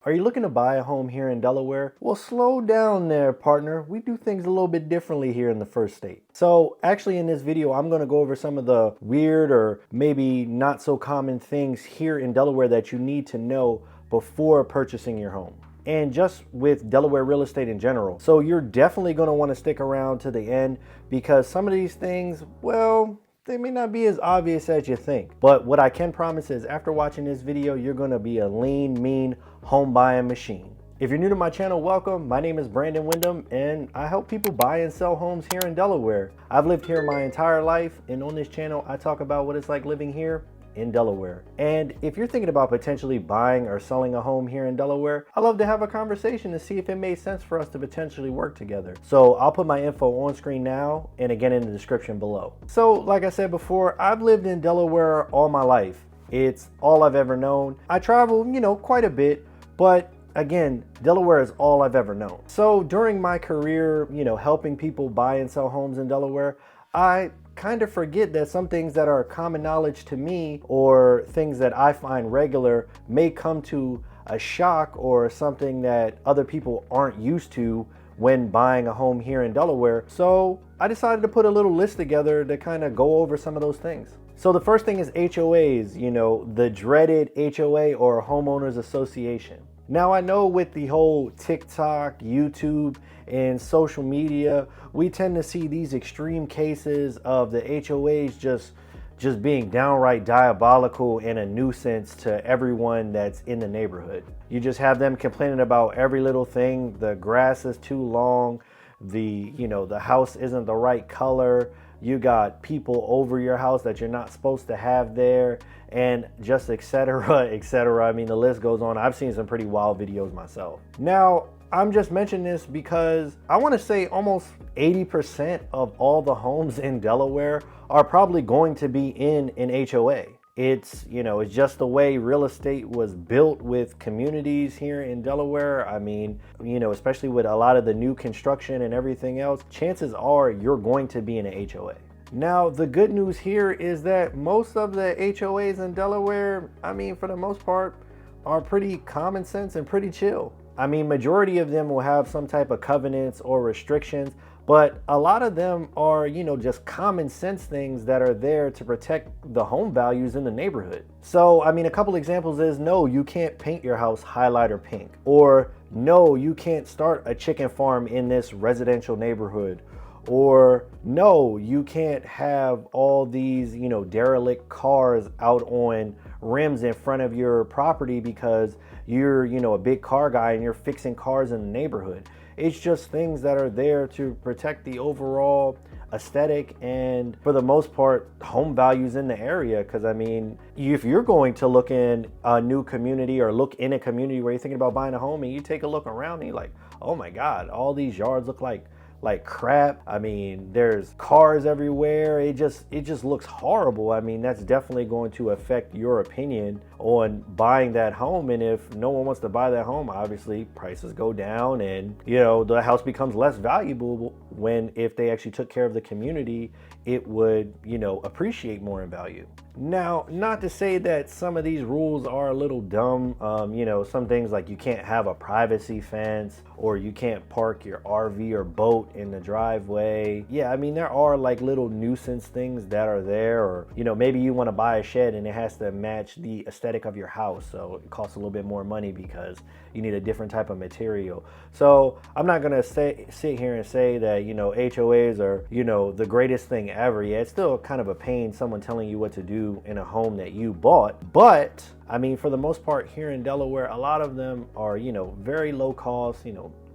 Are you looking to buy a home here in Delaware? Well, slow down there, partner. We do things a little bit differently here in the first state. So actually in this video, I'm going to go over some of the weird or maybe not so common things here in Delaware that you need to know before purchasing your home. And just with Delaware real estate in general. So you're definitely going to want to stick around to the end because some of these things, well, they may not be as obvious as you think. But what I can promise is after watching this video, you're going to be a lean, mean home buying machine. If you're new to my channel, welcome. My name is Windom, and I help people buy and sell homes here in Delaware. I've lived here my entire life, and on this channel, I talk about what it's like living here in Delaware. And if you're thinking about potentially buying or selling a home here in Delaware, I'd love to have a conversation to see if it made sense for us to potentially work together. So I'll put my info on screen now and again in the description below. So like I said before, I've lived in Delaware all my life. It's all I've ever known. I travel, quite a bit, but again, Delaware is all I've ever known. So during my career, helping people buy and sell homes in Delaware, I kind of forget that some things that are common knowledge to me or things that I find regular may come to a shock or something that other people aren't used to when buying a home here in Delaware. So I decided to put a little list together to kind of go over some of those things. So the first thing is HOAs, the dreaded HOA or homeowners association. Now I know with the whole TikTok, YouTube, and social media, we tend to see these extreme cases of the HOAs just being downright diabolical and a nuisance to everyone that's in the neighborhood. You just have them complaining about every little thing. The grass is too long, the house isn't the right color, you got people over your house that you're not supposed to have there, and just etc. etc. I mean, the list goes on. I've seen some pretty wild videos myself. Now, I'm just mentioning this because I want to say almost 80% of all the homes in Delaware are probably going to be in an HOA. It's just the way real estate was built with communities here in Delaware. I mean, especially with a lot of the new construction and everything else, chances are you're going to be in an HOA. Now, the good news here is that most of the HOAs in Delaware, I mean, for the most part, are pretty common sense and pretty chill. I mean, majority of them will have some type of covenants or restrictions, but a lot of them are, just common sense things that are there to protect the home values in the neighborhood. So, I mean, a couple examples is no, you can't paint your house highlighter pink, or no, you can't start a chicken farm in this residential neighborhood, or no, you can't have all these, derelict cars out on rims in front of your property because you're, a big car guy and you're fixing cars in the neighborhood. It's just things that are there to protect the overall aesthetic and, for the most part, home values in the area. Because I mean, if you're going to look in a new community or look in a community where you're thinking about buying a home and you take a look around and you're like, oh my God, all these yards look like crap. I mean, there's cars everywhere. It just looks horrible. I mean, that's definitely going to affect your opinion on buying that home. And if no one wants to buy that home, obviously prices go down and, the house becomes less valuable when if they actually took care of the community, it would, appreciate more in value. Now, not to say that some of these rules are a little dumb. Some things like you can't have a privacy fence or you can't park your RV or boat in the driveway. Yeah, I mean, there are like little nuisance things that are there, or, maybe you want to buy a shed and it has to match the aesthetic of your house. So it costs a little bit more money because you need a different type of material. So I'm not going to sit here and say that, HOAs are, the greatest thing ever. Yeah, it's still kind of a pain, someone telling you what to do in a home that you bought. But I mean, for the most part here in Delaware, a lot of them are, very low cost,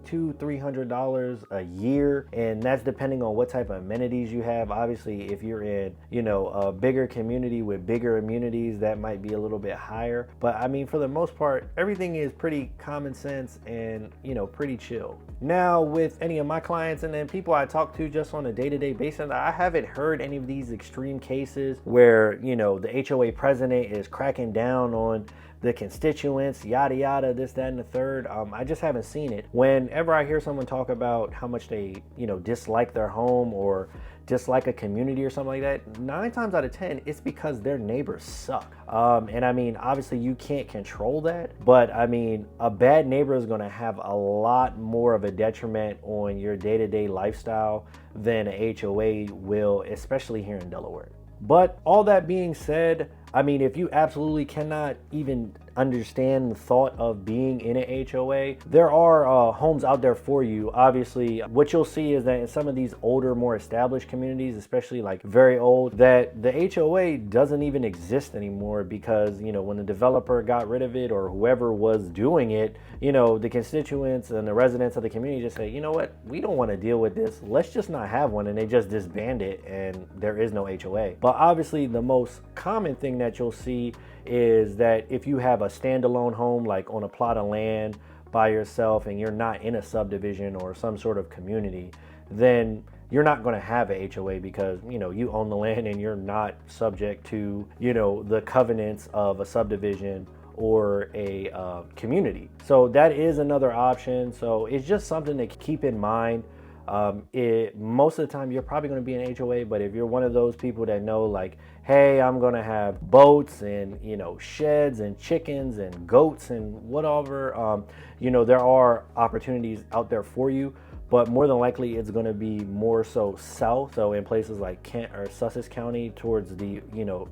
$200-300 a year, and that's depending on what type of amenities you have. Obviously, if you're in a bigger community with bigger amenities, that might be a little bit higher. But I mean, for the most part, everything is pretty common sense and pretty chill. Now, with any of my clients and then people I talk to just on a day-to-day basis, I haven't heard any of these extreme cases where the HOA president is cracking down on the constituents, yada yada, this, that, and the third. I just haven't seen it. Whenever I hear someone talk about how much they, dislike their home or dislike a community or something like that, 9 times out of 10, it's because their neighbors suck. And I mean, obviously you can't control that, but I mean, a bad neighbor is gonna have a lot more of a detriment on your day-to-day lifestyle than a HOA will, especially here in Delaware. But all that being said, I mean, if you absolutely cannot even understand the thought of being in a HOA, there are homes out there for you. Obviously, what you'll see is that in some of these older, more established communities, especially like very old, that the HOA doesn't even exist anymore because, when the developer got rid of it or whoever was doing it, the constituents and the residents of the community just say, you know what, we don't want to deal with this. Let's just not have one. And they just disband it and there is no HOA. But obviously the most common thing that you'll see is that if you have a standalone home, like on a plot of land by yourself and you're not in a subdivision or some sort of community, then you're not going to have a HOA because, you own the land and you're not subject to, the covenants of a subdivision or a community. So that is another option. So it's just something to keep in mind. Most of the time you're probably going to be an HOA, but if you're one of those people that know like, hey, I'm going to have boats and, sheds and chickens and goats and whatever, there are opportunities out there for you. But more than likely it's going to be more so south, so in places like Kent or Sussex County towards the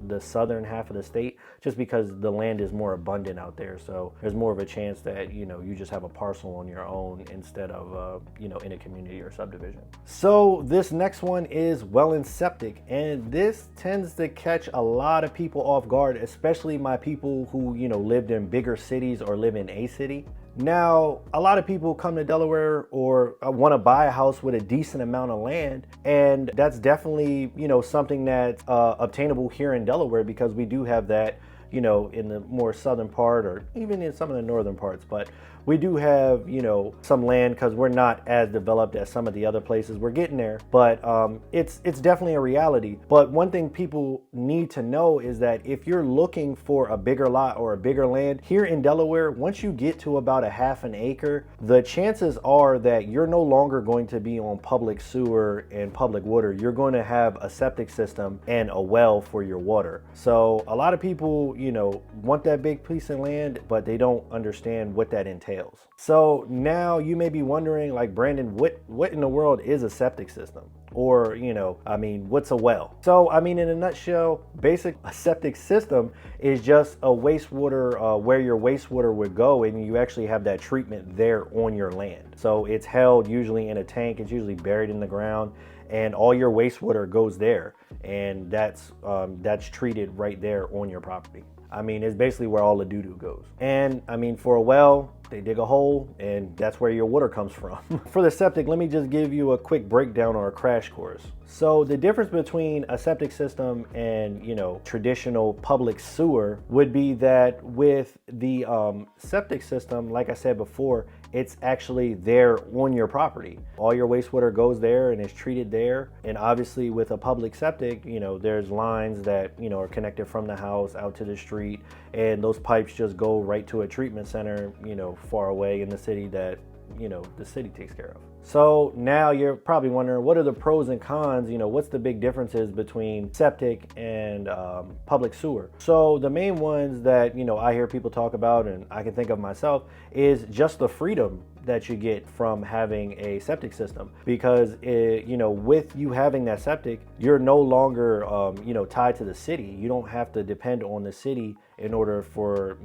the southern half of the state, just because the land is more abundant out there. So there's more of a chance that you just have a parcel on your own instead of in a community or subdivision. So this next one is well and septic, and this tends to catch a lot of people off guard, especially my people who lived in bigger cities or live in a city. Now, a lot of people come to Delaware or want to buy a house with a decent amount of land, and that's definitely, something that's obtainable here in Delaware because we do have that, in the more southern part or even in some of the northern parts. But we do have, some land because we're not as developed as some of the other places. We're getting there, but it's definitely a reality. But one thing people need to know is that if you're looking for a bigger lot or a bigger land here in Delaware, once you get to about a half an acre, the chances are that you're no longer going to be on public sewer and public water. You're going to have a septic system and a well for your water. So a lot of people, want that big piece of land, but they don't understand what that entails. So now you may be wondering, like, Brandon, what in the world is a septic system? Or, what's a well? So, in a nutshell, a septic system is just a wastewater, where your wastewater would go, and you actually have that treatment there on your land. So it's held usually in a tank, it's usually buried in the ground, and all your wastewater goes there, and that's treated right there on your property. It's basically where all the doo-doo goes. And for a well, they dig a hole and that's where your water comes from. For the septic, let me just give you a quick breakdown or a crash course. So the difference between a septic system and, traditional public sewer would be that with the septic system, like I said before, it's actually there on your property. All your wastewater goes there and is treated there. And obviously with a public septic, there's lines that, are connected from the house out to the street, and those pipes just go right to a treatment center, far away in the city that, the city takes care of. So now you're probably wondering, what are the pros and cons? What's the big differences between septic and public sewer? So the main ones that, I hear people talk about and I can think of myself is just the freedom that you get from having a septic system, because with you having that septic, you're no longer tied to the city. You don't have to depend on the city in order for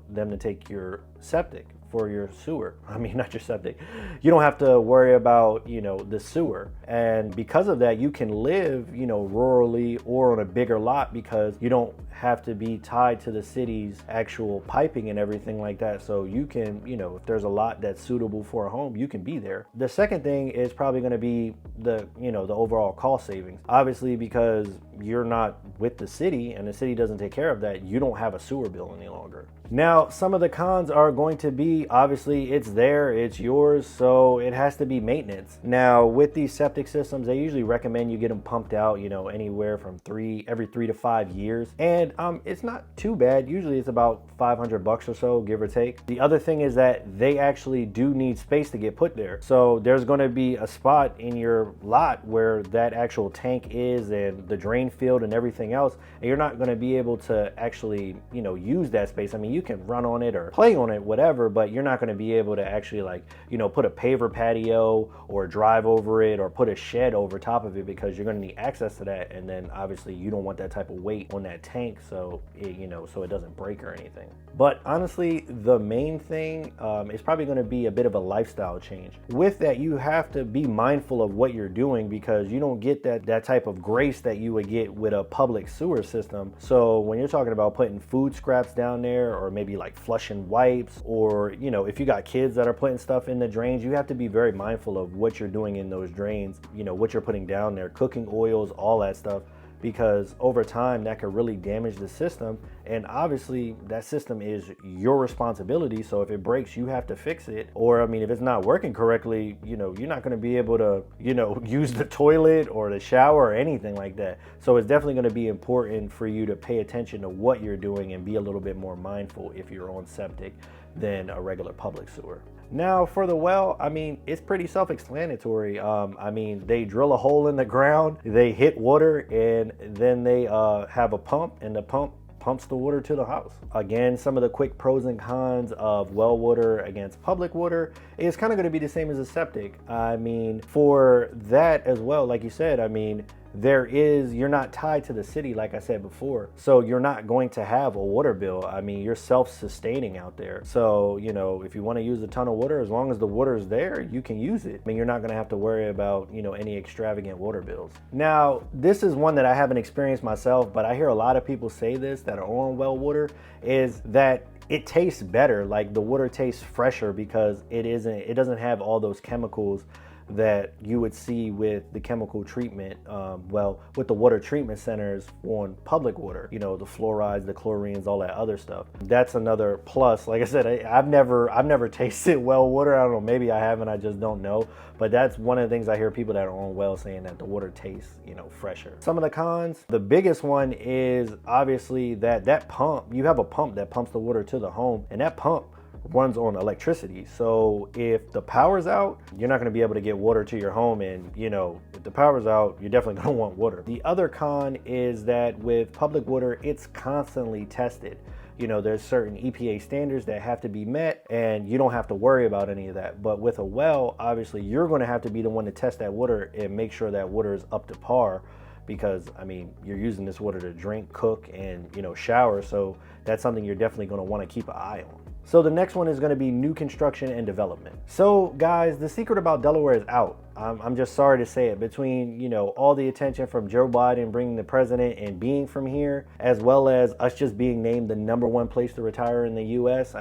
them to take your septic for your sewer. Not your septic. You don't have to worry about the sewer, and because of that you can live rurally or on a bigger lot because you don't have to be tied to the city's actual piping and everything like that. So you can, if there's a lot that's suitable for a home, you can be there. The second thing is probably going to be the overall cost savings. Obviously, because you're not with the city and the city doesn't take care of that, you don't have a sewer bill any longer. Now, some of the cons are going to be, obviously, it's there, it's yours, so it has to be maintenance. Now, with these septic systems, they usually recommend you get them pumped out, anywhere from every 3 to 5 years. And And it's not too bad. Usually it's about 500 bucks or so, give or take. The other thing is that they actually do need space to get put there. So there's going to be a spot in your lot where that actual tank is and the drain field and everything else. And you're not going to be able to actually, use that space. I mean, you can run on it or play on it, whatever, but you're not going to be able to actually put a paver patio or drive over it or put a shed over top of it, because you're going to need access to that. And then obviously you don't want that type of weight on that tank, so it doesn't break or anything. But honestly, the main thing is probably going to be a bit of a lifestyle change. With that, you have to be mindful of what you're doing, because you don't get that type of grace that you would get with a public sewer system. So when you're talking about putting food scraps down there, or maybe like flushing wipes, or if you got kids that are putting stuff in the drains, you have to be very mindful of what you're doing in those drains, what you're putting down there, cooking oils, all that stuff, because over time that could really damage the system. And obviously that system is your responsibility. So if it breaks, you have to fix it. Or if it's not working correctly, you're not going to be able to use the toilet or the shower or anything like that. So it's definitely going to be important for you to pay attention to what you're doing and be a little bit more mindful if you're on septic than a regular public sewer. Now for the well, it's pretty self-explanatory. They drill a hole in the ground, they hit water, and then they have a pump, and the pump pumps the water to the house. Again, some of the quick pros and cons of well water against public water is kind of going to be the same as a septic. For that as well, like you said, you're not tied to the city, like I said before. So you're not going to have a water bill. You're self-sustaining out there. So, if you want to use a ton of water, as long as the water is there, you can use it. You're not going to have to worry about, any extravagant water bills. Now, this is one that I haven't experienced myself, but I hear a lot of people say this that are on well water, is that it tastes better. Like the water tastes fresher because it doesn't have all those chemicals that you would see with the chemical treatment, with the water treatment centers on public water, the fluorides, the chlorines, all that other stuff. That's another plus. Like I said, I've never tasted well water. I don't know, maybe I haven't, I just don't know. But that's one of the things I hear people that are on well saying, that the water tastes, fresher. Some of the cons, the biggest one is obviously that pump, you have a pump that pumps the water to the home, and that pump runs on electricity. So if the power's out, you're not going to be able to get water to your home. And if the power's out, you're definitely going to want water. The other con is that with public water, it's constantly tested. There's certain EPA standards that have to be met, and you don't have to worry about any of that. But with a well, obviously you're going to have to be the one to test that water and make sure that water is up to par, because you're using this water to drink, cook, and shower. So that's something you're definitely going to want to keep an eye on. So the next one is going to be new construction and development. So guys, the secret about Delaware is out. I'm just sorry to say it. Between, all the attention from Joe Biden bringing the president and being from here, as well as us just being named the #1 place to retire in the US,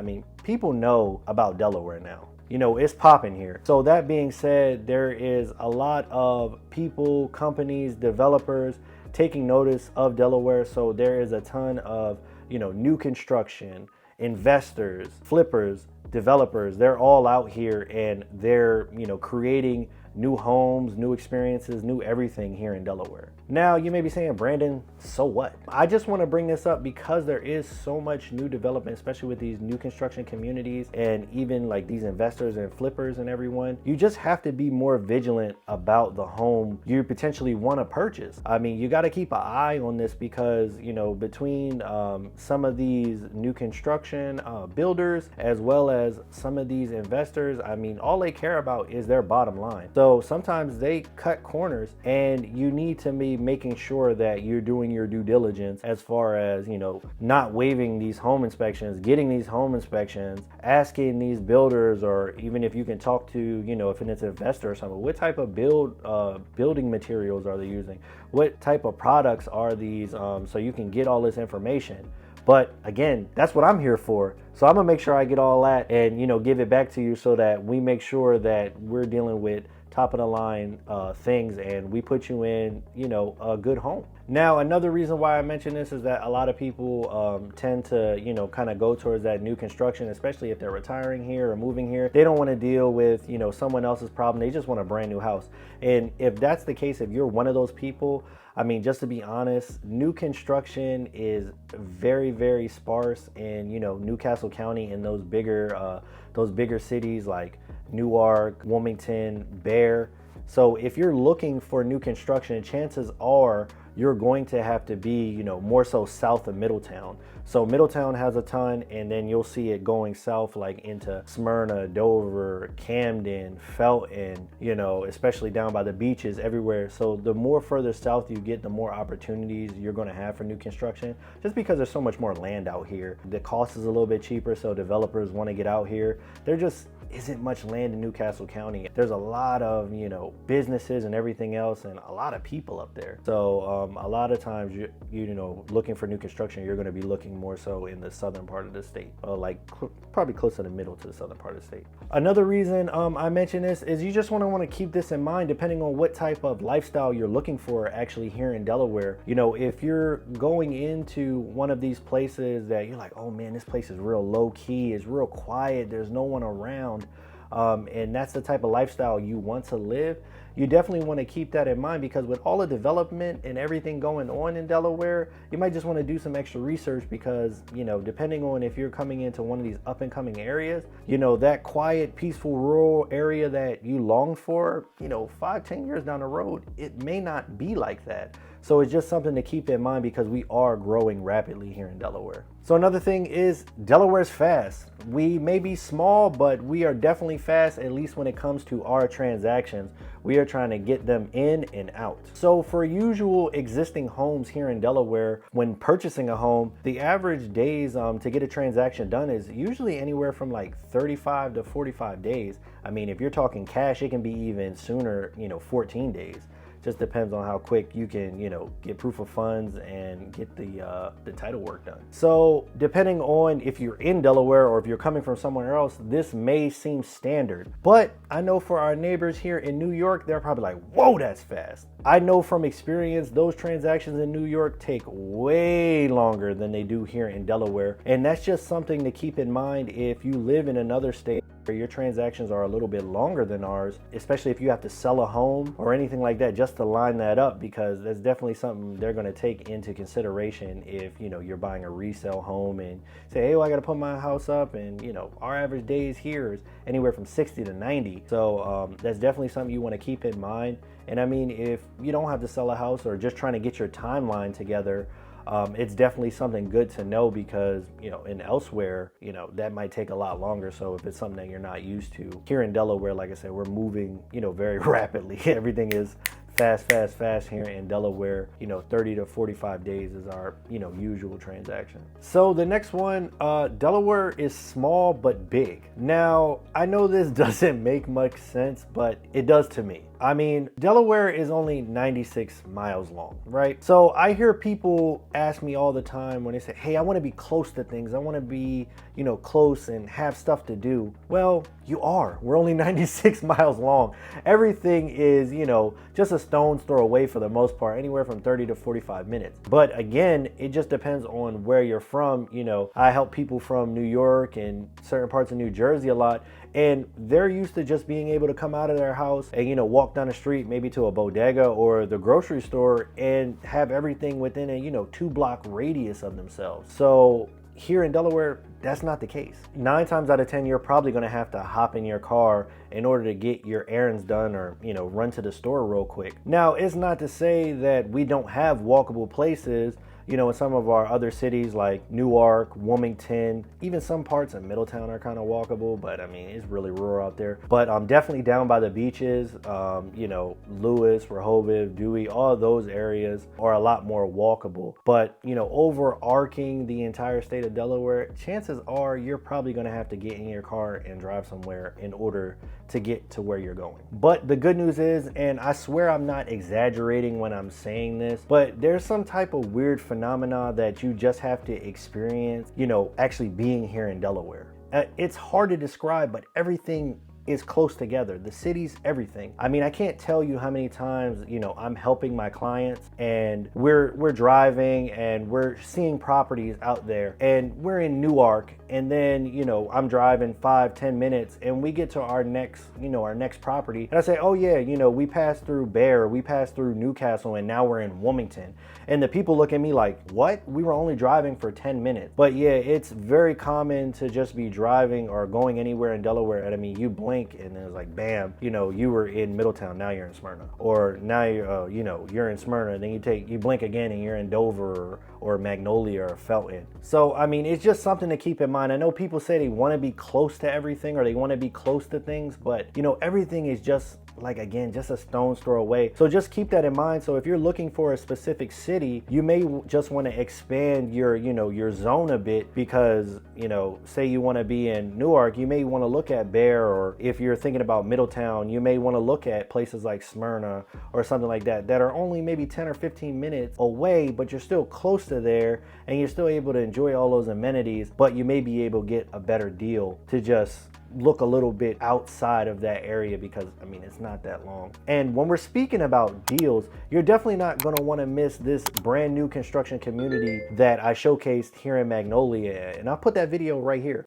people know about Delaware now. It's popping here. So that being said, there is a lot of people, companies, developers taking notice of Delaware. So there is a ton of, new construction, investors, flippers, developers. They're all out here, and they're, creating new homes, new experiences, new everything here in Delaware. Now, you may be saying, Brandon, so what? I just want to bring this up because there is so much new development, especially with these new construction communities and even like these investors and flippers and everyone. You just have to be more vigilant about the home you potentially want to purchase. You got to keep an eye on this because, between some of these new construction builders, as well as some of these investors, all they care about is their bottom line. So sometimes they cut corners, and you need to be making sure that you're doing your due diligence as far as, not waiving these home inspections, getting these home inspections, asking these builders, or even if you can talk to, if it's an investor or something, what type of building materials are they using? What type of products are these? So you can get all this information. But again, that's what I'm here for. So I'm gonna make sure I get all that and, give it back to you so that we make sure that we're dealing with top of the line things, and we put you in, a good home. Now, another reason why I mention this is that a lot of people tend to, kind of go towards that new construction, especially if they're retiring here or moving here. They don't want to deal with, someone else's problem. They just want a brand new house. And if that's the case, if you're one of those people, I mean, just to be honest, new construction is very, very sparse in, Newcastle County and those bigger cities like Newark, Wilmington, Bear. So if you're looking for new construction, chances are you're going to have to be, more so south of Middletown. So Middletown has a ton, and then you'll see it going south like into Smyrna, Dover, Camden, Felton, especially down by the beaches everywhere. So the more further south you get, the more opportunities you're going to have for new construction, just because there's so much more land out here. The cost is a little bit cheaper, so developers want to get out here. There just isn't much land in Newcastle County. There's a lot of, businesses and everything else, and a lot of people up there. So a lot of times, looking for new construction, you're going to be looking more so in the southern part of the state, probably close to the middle to the southern part of the state. Another reason I mention this is you just want to keep this in mind, depending on what type of lifestyle you're looking for actually here in Delaware. If you're going into one of these places that you're like, oh man, this place is real low key, it's real quiet, there's no one around, and that's the type of lifestyle you want to live, you definitely want to keep that in mind, because with all the development and everything going on in Delaware, you might just want to do some extra research, because, depending on if you're coming into one of these up and coming areas, that quiet, peaceful, rural area that you long for, 5-10 years down the road, it may not be like that. So it's just something to keep in mind, because we are growing rapidly here in Delaware. So another thing is Delaware's fast. We may be small, but we are definitely fast, at least when it comes to our transactions. We are trying to get them in and out. So for usual existing homes here in Delaware, when purchasing a home, the average days to get a transaction done is usually anywhere from like 35 to 45 days. I mean, if you're talking cash, it can be even sooner, 14 days. Just depends on how quick you can, get proof of funds and get the title work done. So depending on if you're in Delaware or if you're coming from somewhere else, this may seem standard. But I know for our neighbors here in New York, they're probably like, whoa, that's fast. I know from experience, those transactions in New York take way longer than they do here in Delaware. And that's just something to keep in mind if you live in another state where your transactions are a little bit longer than ours, especially if you have to sell a home or anything like that, just to line that up, because that's definitely something they're going to take into consideration if, you're buying a resale home and say, hey, well, I got to put my house up, and, our average days here is anywhere from 60 to 90. So that's definitely something you want to keep in mind. And I mean, if you don't have to sell a house or just trying to get your timeline together, it's definitely something good to know, because, in elsewhere, that might take a lot longer. So if it's something that you're not used to, here in Delaware, like I said, we're moving, very rapidly. Everything is fast here in Delaware. 30 to 45 days is our, usual transaction. So the next one, Delaware is small but big. Now, I know this doesn't make much sense, but it does to me. I mean, Delaware is only 96 miles long, right? So I hear people ask me all the time when they say, hey, I want to be close to things. I want to be, close and have stuff to do. Well, you are. We're only 96 miles long. Everything is, just a stone's throw away for the most part, anywhere from 30 to 45 minutes. But again, it just depends on where you're from. I help people from New York and certain parts of New Jersey a lot, and they're used to just being able to come out of their house and, walk down the street, maybe to a bodega or the grocery store, and have everything within a, 2-block radius of themselves. So here in Delaware, that's not the case. 9 times out of 10, you're probably going to have to hop in your car in order to get your errands done, or, run to the store real quick. Now, it's not to say that we don't have walkable places, in some of our other cities like Newark, Wilmington, even some parts of Middletown are kind of walkable, but I mean, it's really rural out there. But definitely down by the beaches, Lewis, Rehoboth, Dewey, all of those areas are a lot more walkable. But, overarching the entire state of Delaware, chances are you're probably going to have to get in your car and drive somewhere in order to get to where you're going. But the good news is, and I swear I'm not exaggerating when I'm saying this, but there's some type of weird phenomena that you just have to experience, actually being here in Delaware. It's hard to describe, but everything is close together. The city's everything. I mean, I can't tell you how many times, you know, I'm helping my clients and we're driving and we're seeing properties out there, and we're in Newark, and then, you know, I'm driving 5-10 minutes and we get to our next, you know, our next property, and I say, oh yeah, you know, we passed through Bear, we passed through Newcastle, and now we're in Wilmington. And the people look at me like, what? We were only driving for 10 minutes. But yeah, it's very common to just be driving or going anywhere in Delaware, and I mean, you blink and it's like, bam, you know, you were in Middletown, now you're in Smyrna. Or now you're, you know, you're in Smyrna, and then you blink again and you're in Dover or Magnolia or Felton. So, I mean, it's just something to keep in mind. I know people say they want to be close to everything or they want to be close to things, but you know, everything is just, like, again, just a stone's throw away. So just keep that in mind. So if you're looking for a specific city, you may just want to expand your, you know, your zone a bit, because, you know, say you want to be in Newark, you may want to look at Bear, or if you're thinking about Middletown, you may want to look at places like Smyrna or something like that, that are only maybe 10 or 15 minutes away, but you're still close to there and you're still able to enjoy all those amenities, but you may be able to get a better deal to just look a little bit outside of that area, because I mean, it's not that long. And when we're speaking about deals, you're definitely not going to want to miss this brand new construction community that I showcased here in Magnolia, and I'll put that video right here.